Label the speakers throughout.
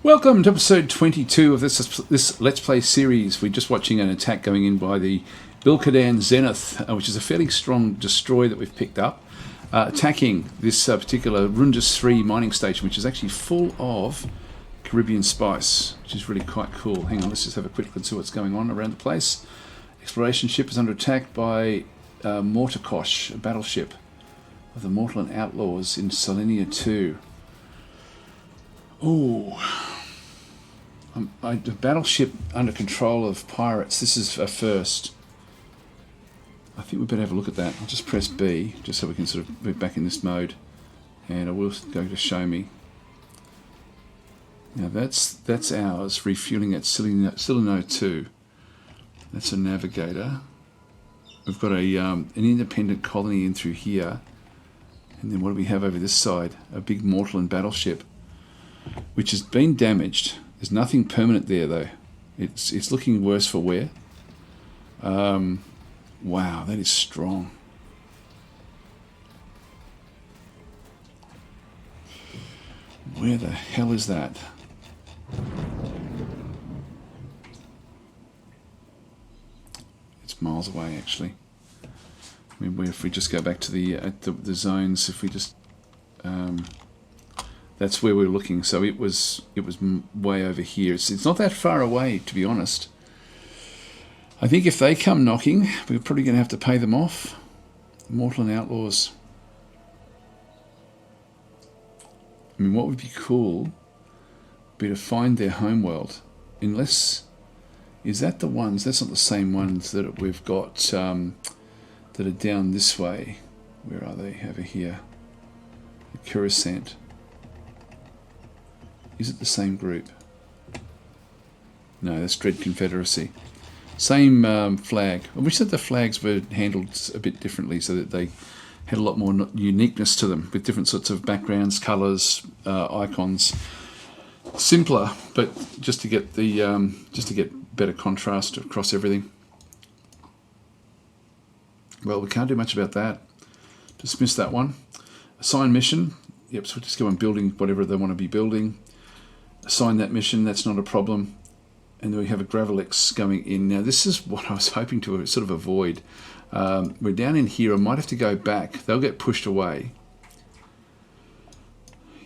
Speaker 1: Welcome to episode 22 of this Let's Play series. We're just watching an attack going in by the Bilkadan Zenith, which is a fairly strong destroyer that we've picked up, attacking this particular Rundus 3 mining station, which is actually full of Caribbean spice, which is really quite cool. Hang on, let's just have a quick look and see what's going on around the place. Exploration ship is under attack by Mortakosh, a battleship of the Mortal Outlaws in Salinia 2. Oh, a battleship under control of pirates. This is a first. I think we better have a look at that. I'll just press B, just so we can sort of move back in this mode. And I will go to show me. Now that's ours, refueling at Silino 2. That's a navigator. We've got an independent colony in through here. And then what do we have over this side? A big Mortal battleship, which has been damaged. There's nothing permanent there though. It's looking worse for wear. Wow, that is strong. Where the hell is that? It's miles away actually. I mean, if we just go back to the zones, if we just that's where we're looking. So it was way over here. It's not that far away, to be honest. I think if they come knocking, we're probably going to have to pay them off. Mortal Outlaws. I mean, what would be cool would be to find their homeworld. Unless, is that the ones? That's not the same ones that we've got that are down this way. Where are they? Over here. Coruscant. Is it the same group? No, that's Dread Confederacy. Same flag. I wish that the flags were handled a bit differently so that they had a lot more uniqueness to them, with different sorts of backgrounds, colours, icons. Simpler, but just to get better contrast across everything. Well, we can't do much about that. Dismiss that one. Assign mission. Yep, so we'll just go on building whatever they want to be building. Assign that mission, that's not a problem. And then we have a Gravelix going in. Now this is what I was hoping to sort of avoid. We're down in here, I might have to go back. They'll get pushed away.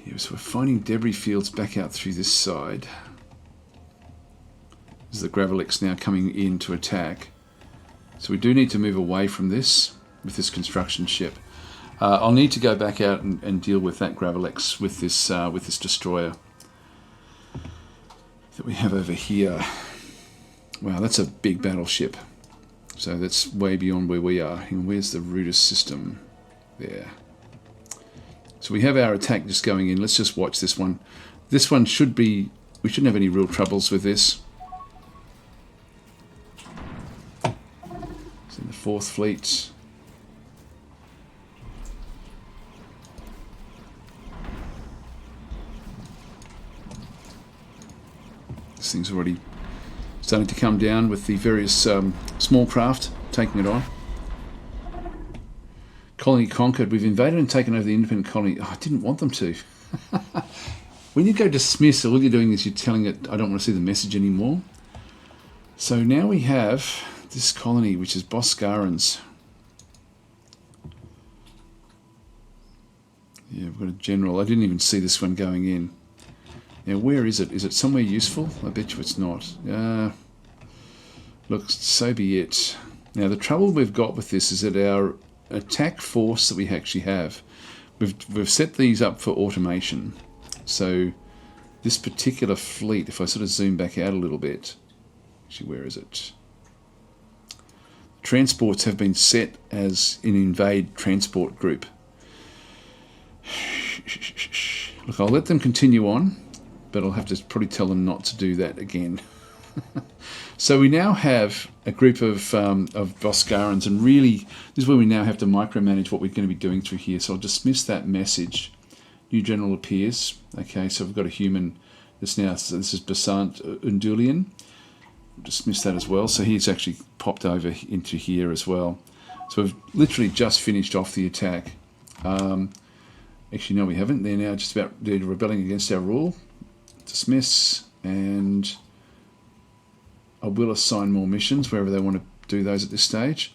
Speaker 1: Yeah, so we're finding debris fields back out through this side. This is the Gravelix now coming in to attack. So we do need to move away from this with this construction ship. I'll need to go back out and deal with that Gravelix with this destroyer that we have over here. Wow, that's a big battleship. So that's way beyond where we are. And where's the Rudis system? There. So we have our attack just going in. Let's just watch this one. This one should be... We shouldn't have any real troubles with this. It's in the 4th Fleet. This thing's already starting to come down with the various small craft taking it on. Colony conquered. We've invaded and taken over the independent colony. Oh, I didn't want them to. When you go dismiss, all you're doing is you're telling it, I don't want to see the message anymore. So now we have this colony, which is Boscarans. Yeah, we've got a general. I didn't even see this one going in. Now, where is it? Is it somewhere useful? I bet you it's not. Look, so be it. Now, the trouble we've got with this is that our attack force that we actually have, we've set these up for automation. So, this particular fleet, if I sort of zoom back out a little bit, actually, where is it? Transports have been set as an invade transport group. Look, I'll let them continue on, but I'll have to probably tell them not to do that again. So we now have a group of Boscarans, and really this is where we now have to micromanage what we're going to be doing through here. So I'll dismiss that message. New general appears. Okay, so we've got a human that's now, so this is Basant Undulian. Dismiss that as well. So he's actually popped over into here as well. So we've literally just finished off the attack. Actually, no, we haven't. They're now just about rebelling against our rule. dismiss, and I will assign more missions wherever they want to do those at this stage.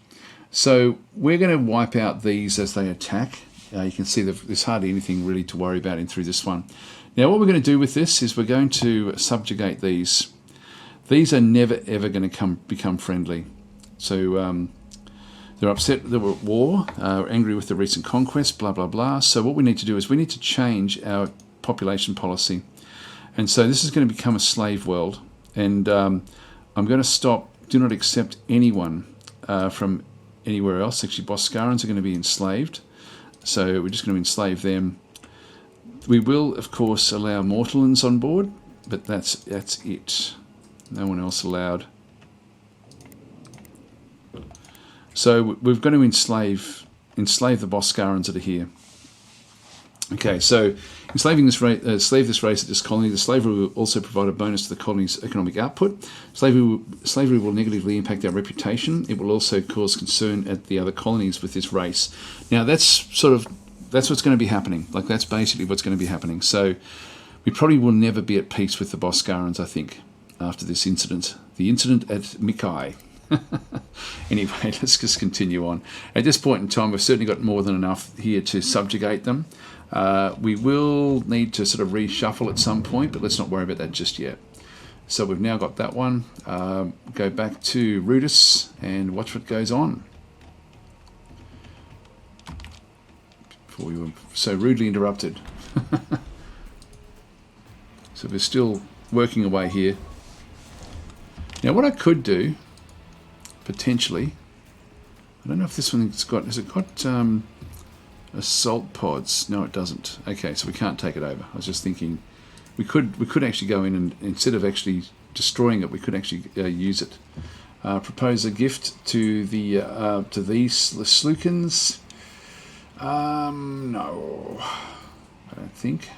Speaker 1: So we're going to wipe out these as they attack. You can see there's hardly anything really to worry about in through this one. Now what we're going to do with this is we're going to subjugate these. These are never ever going to become friendly. So they're upset, they were at war, angry with the recent conquest, blah, blah, blah. So what we need to do is we need to change our population policy. And so this is going to become a slave world. And I'm going to stop, do not accept anyone from anywhere else. Actually, Boscarans are going to be enslaved. So we're just going to enslave them. We will, of course, allow Mortallans on board, but that's it. No one else allowed. So we're going to enslave the Boscarans that are here. Okay, so enslaving this race, slave this race at this colony. The slavery will also provide a bonus to the colony's economic output. Slavery will negatively impact our reputation. It will also cause concern at the other colonies with this race. Now that's what's going to be happening. Like that's basically what's going to be happening. So we probably will never be at peace with the Boscarans, I think, after this incident. The incident at Mikai. Anyway, let's just continue on. At this point in time, we've certainly got more than enough here to subjugate them. We will need to sort of reshuffle at some point, but let's not worry about that just yet. So we've now got that one. Go back to Rudis and watch what goes on. Before we were so rudely interrupted. So we're still working away here. Now what I could do, potentially, I don't know if this one's got, has it got assault pods? No, it doesn't. Okay, so we can't take it over. I was just thinking we could actually go in and instead of actually destroying it, we could actually use it. Propose a gift to these Slukins. No, I don't think.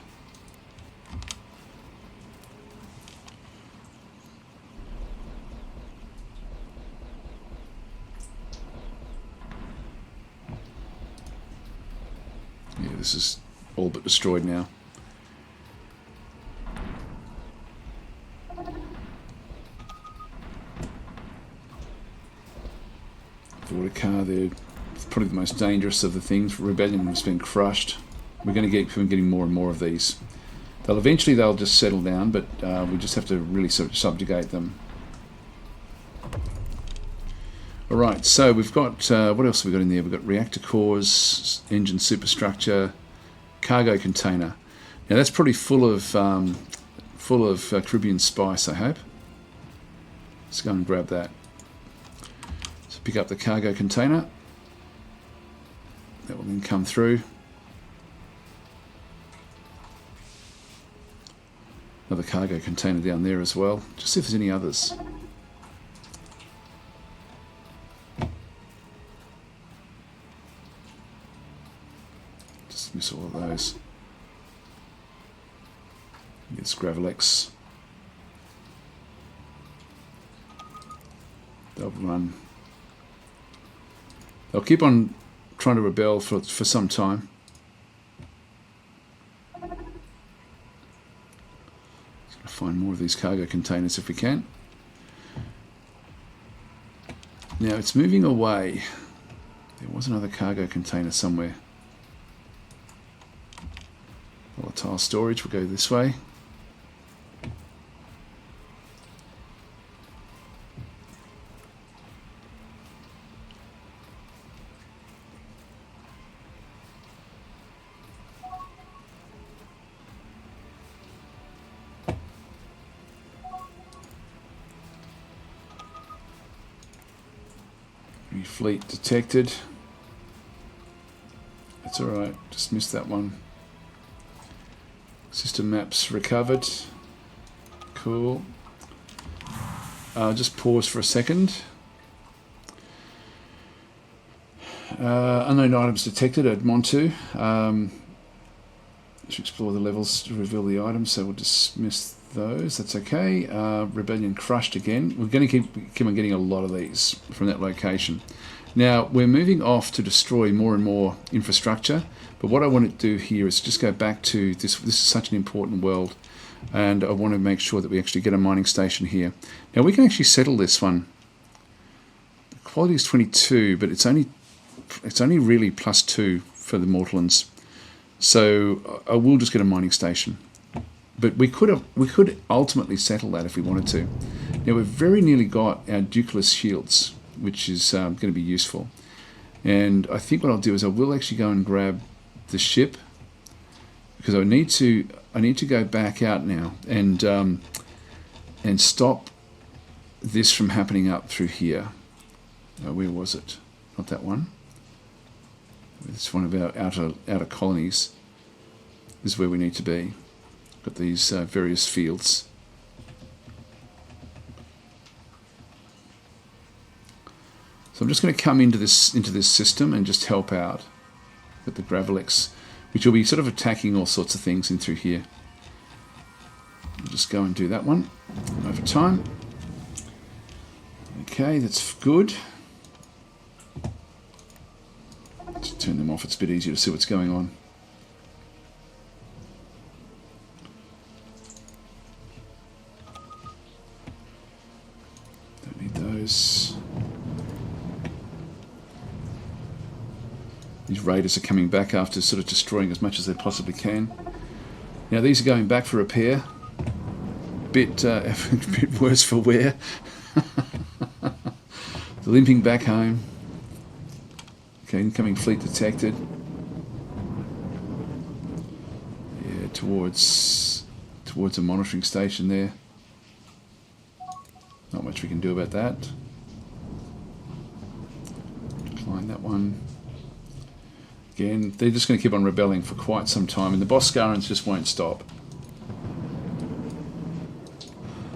Speaker 1: Yeah, this is all but destroyed now. Vortikar, they're probably the most dangerous of the things. Rebellion has been crushed. We're going to keep getting more and more of these. They'll just settle down, but we just have to really subjugate them. Alright, so we've got, what else have we got in there? We've got reactor cores, engine superstructure, cargo container. Now that's probably full of Caribbean spice, I hope. Let's go and grab that. So pick up the cargo container. That will then come through. Another cargo container down there as well. Just see if there's any others. Miss all of those. It's Gravelex. They'll run. They'll keep on trying to rebel for some time. Just gotta find more of these cargo containers if we can. Now it's moving away. There was another cargo container somewhere. Volatile storage will go this way. Fleet detected. That's alright, just missed that one. System maps recovered. Cool. Just pause for a second. Unknown items detected at Montu. Should explore the levels to reveal the items, so we'll dismiss those. That's okay. Rebellion crushed again. We're going to keep on getting a lot of these from that location. Now, we're moving off to destroy more and more infrastructure, but what I want to do here is just go back to this. This is such an important world, and I want to make sure that we actually get a mining station here. Now, we can actually settle this one. The quality is 22, but it's only really +2 for the Mortlands. So I will just get a mining station. But we could ultimately settle that if we wanted to. Now, we've very nearly got our Dukeless shields, which is going to be useful. And I think what I'll do is I will actually go and grab the ship, because I need to go back out now and stop this from happening up through here. Where was it? Not that one. It's one of our outer colonies. This is where we need to be. Got these various fields. So I'm just going to come into this system and just help out with the Gravelex, which will be sort of attacking all sorts of things in through here. I'll just go and do that one over time. Okay, that's good. Let's turn them off. It's a bit easier to see what's going on. Don't need those. These raiders are coming back after sort of destroying as much as they possibly can. Now these are going back for repair. A bit worse for wear. They're limping back home. Okay, incoming fleet detected. Yeah, towards a monitoring station there. Not much we can do about that. Decline that one. Again, they're just going to keep on rebelling for quite some time, and the Boscarans just won't stop.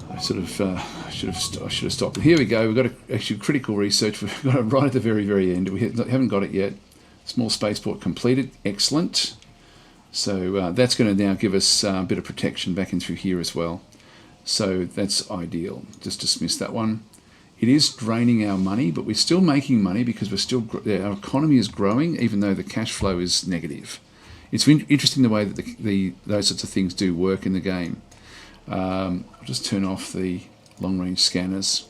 Speaker 1: I should have stopped. But here we go. We've got actually critical research. We've got it right at the very, very end. We haven't got it yet. Small spaceport completed. Excellent. So that's going to now give us a bit of protection back in through here as well. So that's ideal. Just dismiss that one. It is draining our money, but we're still making money because our economy is growing, even though the cash flow is negative. It's interesting the way that those sorts of things do work in the game. I'll just turn off the long-range scanners.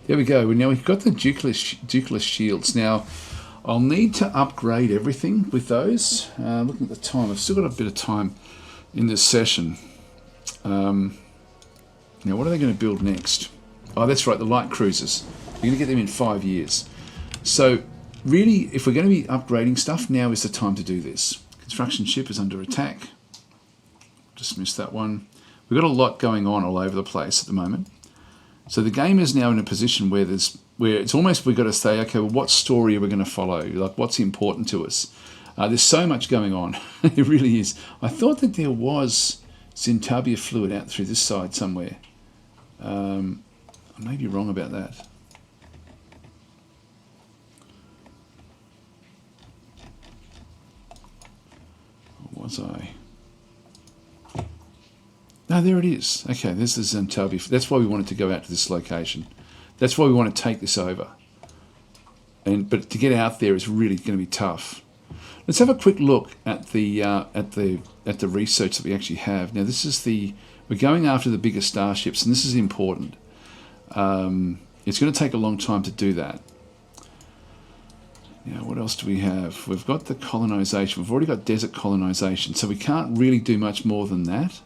Speaker 1: There we go. Now we've got the Dukeless shields. Now, I'll need to upgrade everything with those. Looking at the time, I've still got a bit of time in this session. Now, what are they going to build next? Oh, that's right, the light cruisers. You're going to get them in 5 years. So, really, if we're going to be upgrading stuff, now is the time to do this. Construction ship is under attack. Dismiss that one. We've got a lot going on all over the place at the moment. So the game is now in a position where it's almost we've got to say, okay, well, what story are we going to follow? Like, what's important to us? There's so much going on. It really is. I thought that there was Zintabia fluid out through this side somewhere. I may be wrong about that. Or was I? No, there it is. Okay, this is Zintabia. That's why we wanted to go out to this location. That's why we want to take this over. But to get out there is really going to be tough. Let's have a quick look at the research that we actually have. Now, we're going after the bigger starships, and this is important. It's going to take a long time to do that. Now, what else do we have? We've got the colonization. We've already got desert colonization, so we can't really do much more than that.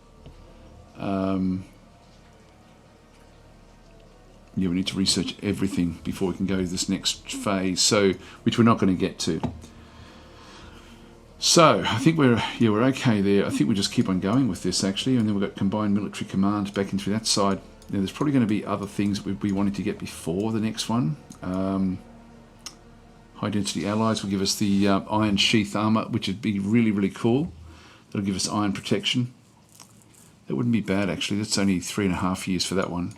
Speaker 1: Yeah, we need to research everything before we can go to this next phase, which we're not going to get to. So I think we're okay there. I think we just keep on going with this actually, and then we've got combined military command back into that side. Now, there's probably going to be other things we wanted to get before the next one. High density allies will give us the iron sheath armor, which would be really, really cool. That'll give us iron protection. That wouldn't be bad actually. That's only 3.5 years for that one.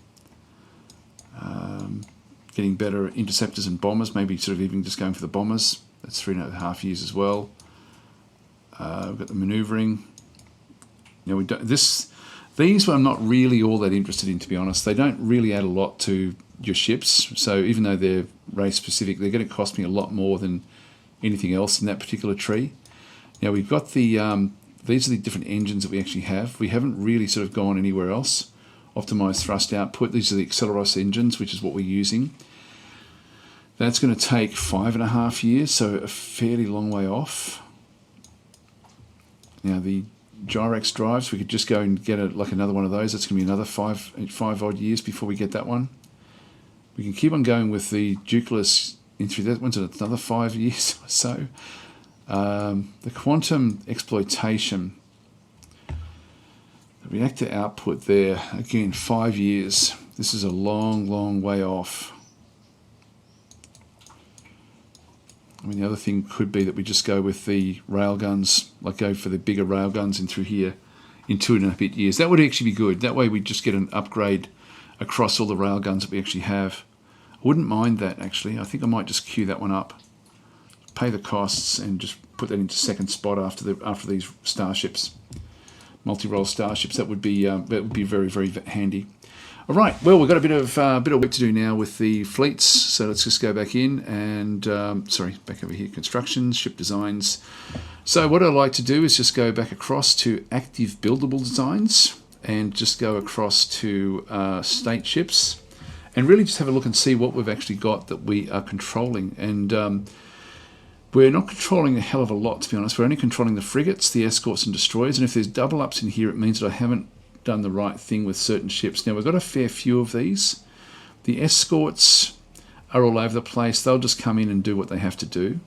Speaker 1: Getting better interceptors and bombers, maybe sort of even just going for the bombers. That's 3.5 years as well. We've got the manoeuvring. Now the These I'm not really all that interested in, to be honest. They don't really add a lot to your ships. So even though they're race specific, they're going to cost me a lot more than anything else in that particular tree. Now we've got the, these are the different engines that we actually have. We haven't really sort of gone anywhere else. Optimized thrust output. These are the Acceleros engines, which is what we're using. That's going to take 5.5 years, so a fairly long way off. Now the Gyrax drives, we could just go and get like another one of those. That's going to be another five odd years before we get that one. We can keep on going with the Ducless into that one's another 5 years or so. The quantum exploitation, the reactor output there, again 5 years. This is a long way off. I mean, the other thing could be that we just go with the railguns, like go for the bigger railguns in through here in 2.5 bit years. That would actually be good. That way we just get an upgrade across all the railguns that we actually have. I wouldn't mind that, actually. I think I might just queue that one up, pay the costs, and just put that into second spot after these starships, multi-role starships. That would be very handy. All right, well, we've got a bit of work to do now with the fleets, so let's just go back in and, back over here, constructions, ship designs. So what I'd like to do is just go back across to active buildable designs and just go across to state ships and really just have a look and see what we've actually got that we are controlling. And we're not controlling a hell of a lot, to be honest. We're only controlling the frigates, the escorts and destroyers, and if there's double ups in here, it means that I haven't done the right thing with certain ships. Now we've got a fair few of these. The escorts are all over the place. They'll just come in and do what they have to do.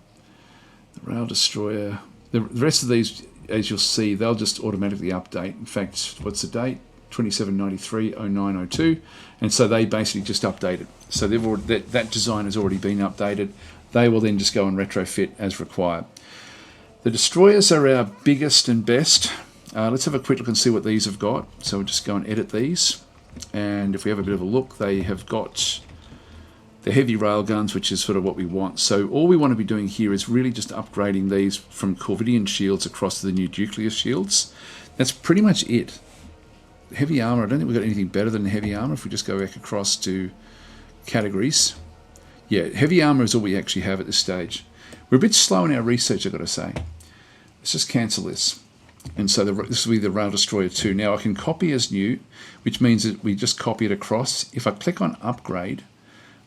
Speaker 1: The rail destroyer, the rest of these, as you'll see, they'll just automatically update. In fact, what's the date? 2793-0902, and so they basically just update it. So they've already, that design has already been updated. They will then just go and retrofit as required. The destroyers are our biggest and best. Let's have a quick look and see what these have got. So we'll just go and edit these. And if we have a bit of a look, they have got the heavy rail guns, which is sort of what we want. So all we want to be doing here is really just upgrading these from Corvidian shields across to the new Ducleus shields. That's pretty much it. Heavy armor, I don't think we've got anything better than heavy armor. If we just go back across to categories. Yeah, heavy armor is all we actually have at this stage. We're a bit slow in our research, I've got to say. Let's just cancel this. And so this will be the Rail Destroyer 2. Now I can copy as new, which means that we just copy it across. If I click on upgrade,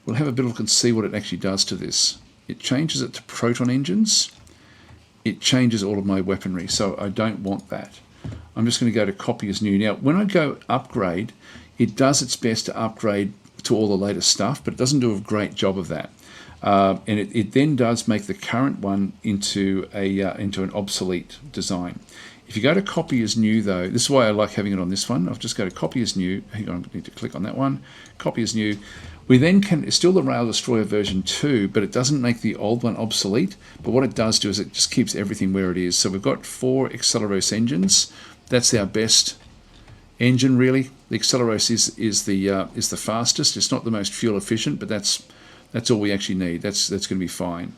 Speaker 1: we'll have a bit of a look and see what it actually does to this. It changes it to proton engines. It changes all of my weaponry, so I don't want that. I'm just going to go to copy as new. Now when I go upgrade, it does its best to upgrade to all the latest stuff, but it doesn't do a great job of that. And it then does make the current one into an obsolete design. If you go to copy as new, though, this is why I like having it on this one. I'll just go to copy as new. Hang on, I need to click on that one. Copy as new. We then can, it's still the Rail Destroyer version 2, but it doesn't make the old one obsolete. But what it does do is it just keeps everything where it is. So we've got 4 Acceleros engines. That's our best engine, really. The Acceleros is the fastest. It's not the most fuel efficient, but that's all we actually need. That's going to be fine.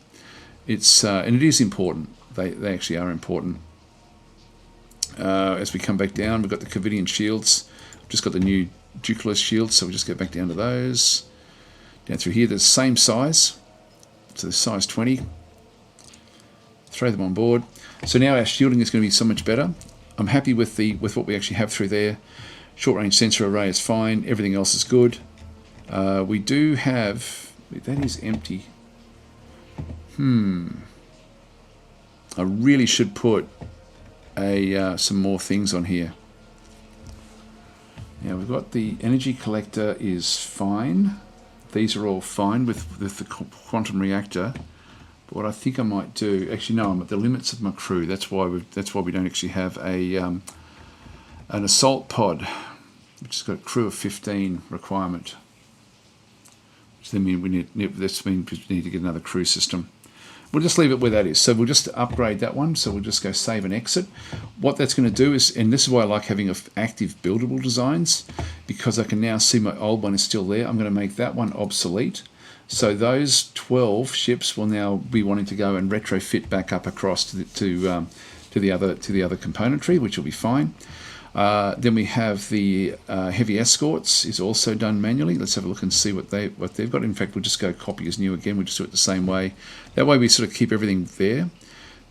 Speaker 1: It's and it is important. They actually are important. As we come back down, we've got the Corvidian shields. I've just got the new Ducleus shields, so we'll just go back down to those. Down through here, there's the same size. So the size 20. Throw them on board. So now our shielding is going to be so much better. I'm happy with what we actually have through there. Short range sensor array is fine. Everything else is good. We do have, that is empty. I really should put some more things on here. Now we've got the energy collector is fine. These are all fine with the quantum reactor. But what I think I might do, actually no, I'm at the limits of my crew. That's why we don't actually have an assault pod, which has got a crew of 15 requirement. Which then means we need to get another crew system. We'll just leave it where that is. So we'll just upgrade that one. So we'll just go save and exit. What that's going to do is, and this is why I like having active buildable designs, because I can now see my old one is still there. I'm going to make that one obsolete. So those 12 ships will now be wanting to go and retrofit back up across to the other componentry, which will be fine. Then we have the heavy escorts is also done manually. Let's have a look and see what they've got. In fact, we'll just go copy as new again. We'll just do it the same way. That way we sort of keep everything there.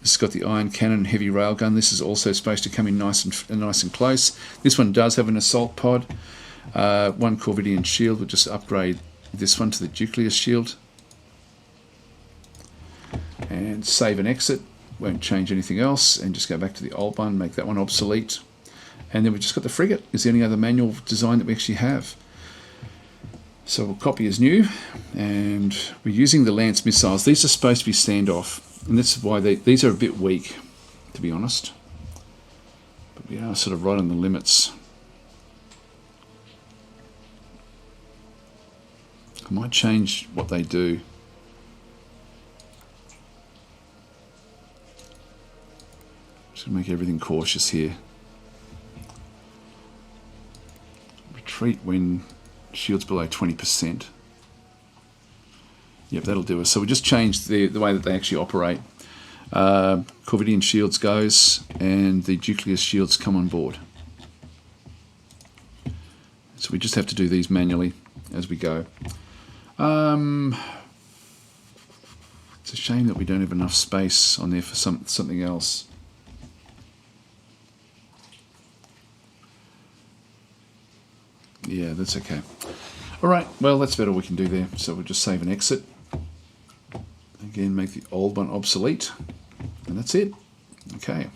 Speaker 1: This has got the iron cannon, heavy railgun. This is also supposed to come in nice and close. This one does have an assault pod. One Corvidian shield. We'll just upgrade this one to the nuclear shield. And save and exit. Won't change anything else. And just go back to the old one, make that one obsolete. And then we've just got the frigate. Is the only other manual design that we actually have. So we'll copy as new. And we're using the Lance missiles. These are supposed to be standoff. And this is why these are a bit weak, to be honest. But we are sort of right on the limits. I might change what they do. Just make everything cautious here. Retreat when shield's below 20%. Yep, that'll do us. So we just changed the way that they actually operate. Corvidian shields goes, and the nuclear shields come on board. So we just have to do these manually as we go. It's a shame that we don't have enough space on there for something else. Yeah, that's okay. All right, well, that's about all we can do there. So we'll just save and exit. Again, make the old one obsolete. And that's it. Okay.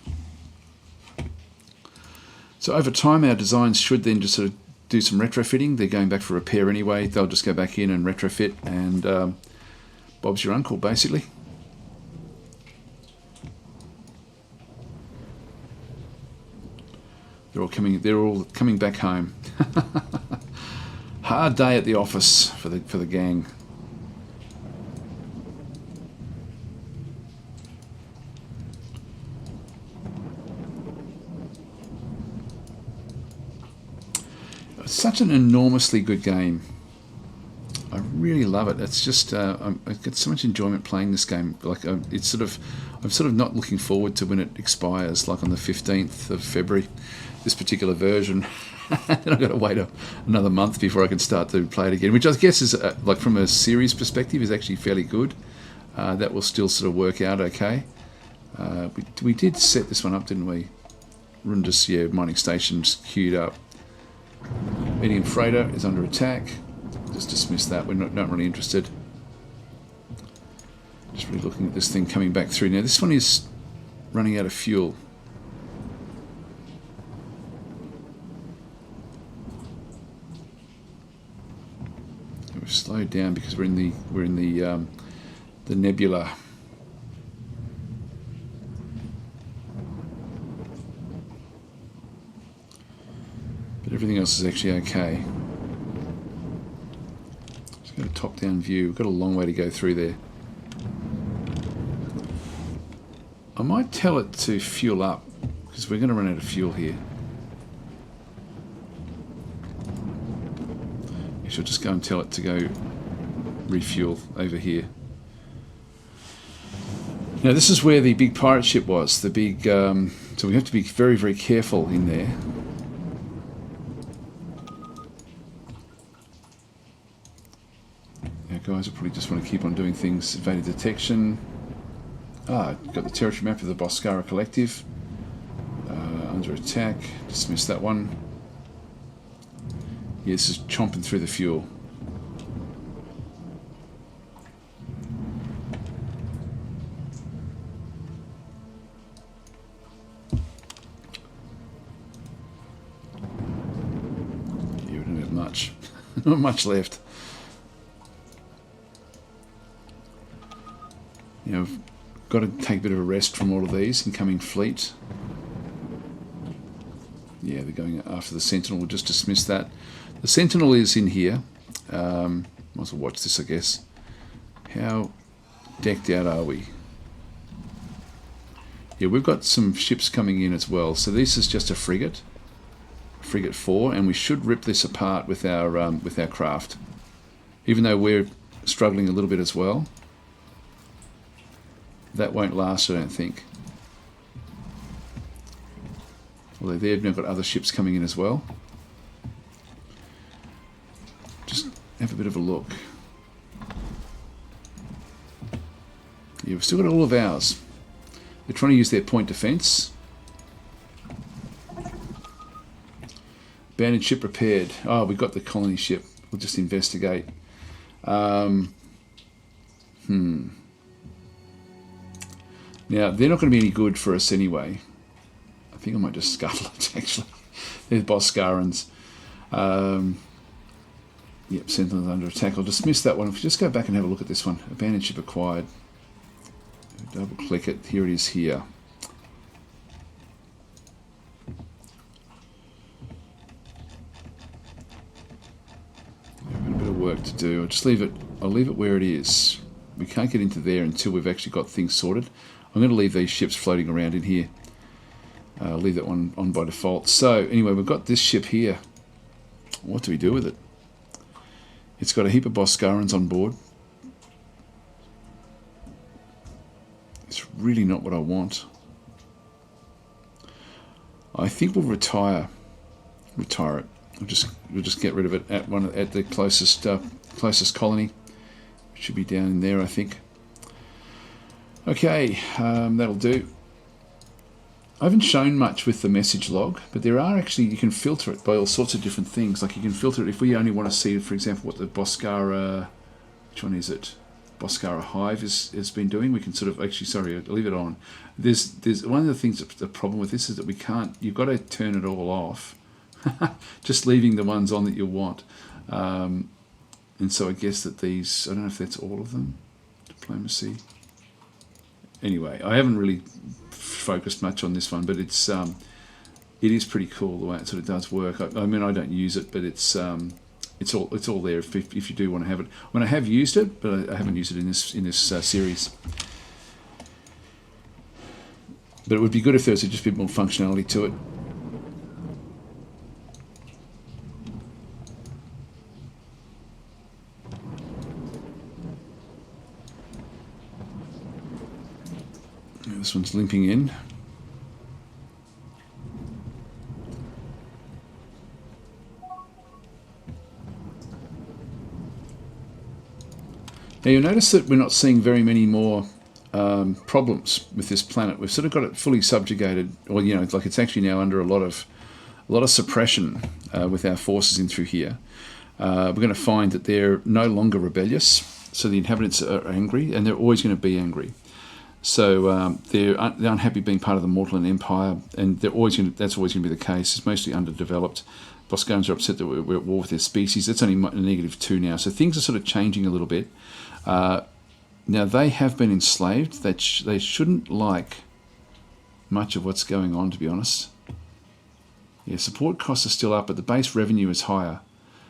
Speaker 1: So over time, our designs should then just sort of do some retrofitting. They're going back for repair anyway. They'll just go back in and retrofit, and Bob's your uncle, basically. They're all coming back home. Hard day at the office for the gang. It's such an enormously good game. I really love it. It's just I get so much enjoyment playing this game. Like I'm sort of not looking forward to when it expires, like on the 15th of February. This particular version. Then I've got to wait another month before I can start to play it again, which I guess is like from a series perspective is actually fairly good. That will still sort of work out okay. We did set this one up, didn't we? Rundus, yeah, mining stations queued up. Medium freighter is under attack. Just dismiss that. We're not really interested. Just really looking at this thing coming back through. Now this one is running out of fuel. We've slowed down because we're in the nebula. But everything else is actually okay. Just got a top-down view. We've got a long way to go through there. I might tell it to fuel up because we're going to run out of fuel here. I should just go and tell it to go refuel over here. Now this is where the big pirate ship was. The big, so we have to be very, very careful in there. Now guys, I probably just want to keep on doing things. Evaded detection. Got the territory map of the Boscara Collective. Under attack. Dismiss that one. Yeah, this is chomping through the fuel. Yeah, we don't have much. Not much left. You know, we've got to take a bit of a rest from all of these. Incoming fleet. Yeah, they're going after the Sentinel. We'll just dismiss that. The Sentinel is in here. Might as well watch this, I guess. How decked out are we? Yeah, we've got some ships coming in as well. So this is just a frigate, frigate 4, and we should rip this apart with our craft. Even though we're struggling a little bit as well. That won't last, I don't think. Although they've now got other ships coming in as well. Just have a bit of a look. Yeah, we've still got all of ours. They're trying to use their point defence. Abandoned ship repaired. Oh, we got the colony ship. We'll just investigate. Now, they're not going to be any good for us anyway. I think I might just scuttle it, actually. There's Boscarans. Yep, Sentinels under attack. I'll dismiss that one. If we just go back and have a look at this one. Abandoned ship acquired. Double click it. Here it is here. I've got a bit of work to do. I'll leave it where it is. We can't get into there until we've actually got things sorted. I'm going to leave these ships floating around in here. Leave that one on by default. So anyway, we've got this ship here. What do we do with it? It's got a heap of Boscarans on board. It's really not what I want. I think we'll retire it. We'll just get rid of it at the closest colony. It should be down in there, I think. Okay, that'll do. I haven't shown much with the message log, but there are actually, you can filter it by all sorts of different things. Like you can filter it if we only want to see, for example, what the Boscara, which one is it? Boscara Hive has been doing. We can sort of, actually, sorry, I'll leave it on. There's one of the things, the problem with this is that we can't, you've got to turn it all off. Just leaving the ones on that you want. And so I guess that these, I don't know if that's all of them. Diplomacy. Anyway, I haven't really focused much on this one, but it is pretty cool the way it sort of does work. I mean, I don't use it, but it's all there if you do want to have it. I mean, I have used it, but I haven't used it in this series. But it would be good if there was just a bit more functionality to it. This one's limping in. Now you'll notice that we're not seeing very many more problems with this planet. We've sort of got it fully subjugated, or like it's actually now under a lot of suppression with our forces in through here. We're going to find that they're no longer rebellious, so the inhabitants are angry, and they're always going to be angry. So they're unhappy being part of the Mortalan Empire, and that's always going to be the case. It's mostly underdeveloped. Boscarans are upset that we're at war with their species. That's only -2 now. So things are sort of changing a little bit. Now, they have been enslaved. They shouldn't like much of what's going on, to be honest. Yeah, support costs are still up, but the base revenue is higher.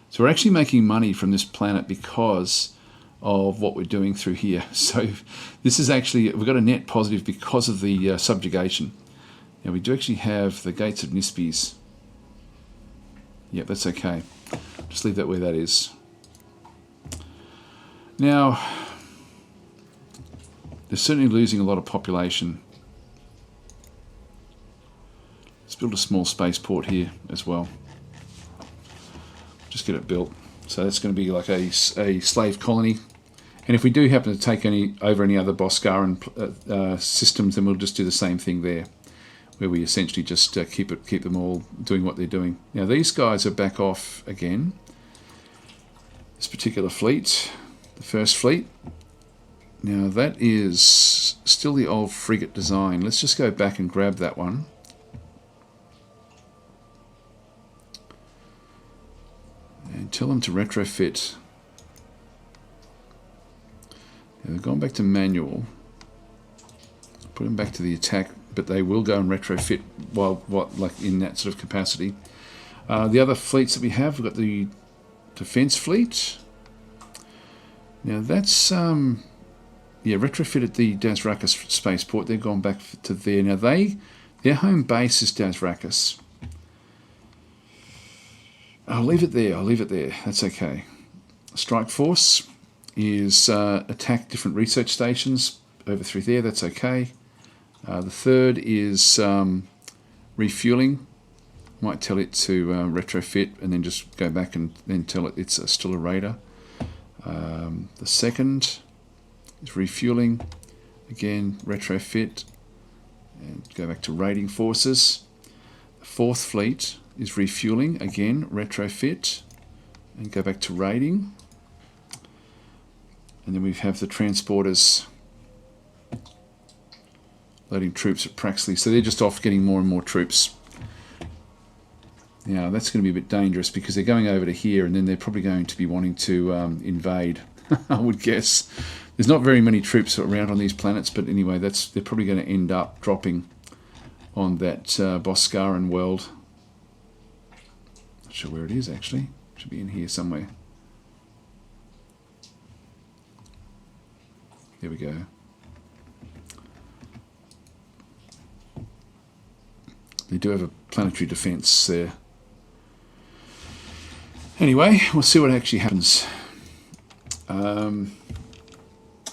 Speaker 1: So we're actually making money from this planet because of what we're doing through here. So this is actually, we've got a net positive because of the subjugation. Now we do actually have the Gates of Nispes. Yep, that's okay. Just leave that where that is. Now, they're certainly losing a lot of population. Let's build a small spaceport here as well. Just get it built. So that's going to be like a slave colony. And if we do happen to take over any other Boscaran systems, then we'll just do the same thing there, where we essentially just keep them all doing what they're doing. Now these guys are back off again. This particular fleet, the first fleet. Now that is still the old frigate design. Let's just go back and grab that one. And tell them to retrofit. Now they've gone back to manual. Put them back to the attack, but they will go and retrofit like in that sort of capacity. The other fleets that we have, we've got the defense fleet. Now that's retrofitted the Dazrakas spaceport. They've gone back to there. Now their home base is Dazrakas. I'll leave it there. That's okay. Strike Force is attack different research stations over through there. That's okay. The third is refueling Might tell it to retrofit and then just go back and then tell it it's still a raider. The second is refueling. Again, retrofit and go back to raiding forces. The fourth fleet is refueling. Again, retrofit and go back to raiding. And then we have the transporters loading troops at Praxley. So they're just off getting more and more troops. Now that's going to be a bit dangerous because they're going over to here and then they're probably going to be wanting to invade, I would guess. There's not very many troops around on these planets, but anyway, they're probably going to end up dropping on that Boscaran world. Not sure where it is actually. It should be in here somewhere. There we go. They do have a planetary defense there. Anyway, we'll see what actually happens.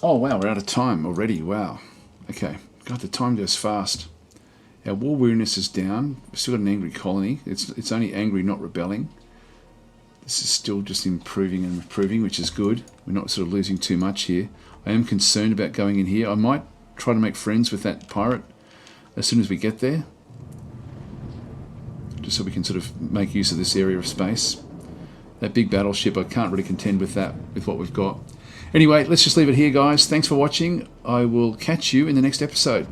Speaker 1: Oh wow, we're out of time already. Wow. Okay. God, the time goes fast. Our war weariness is down. We've still got an angry colony. It's only angry, not rebelling. This is still just improving and improving, which is good. We're not sort of losing too much here. I am concerned about going in here. I might try to make friends with that pirate as soon as we get there, just so we can sort of make use of this area of space. That big battleship, I can't really contend with that, with what we've got. Anyway, let's just leave it here, guys. Thanks for watching. I will catch you in the next episode.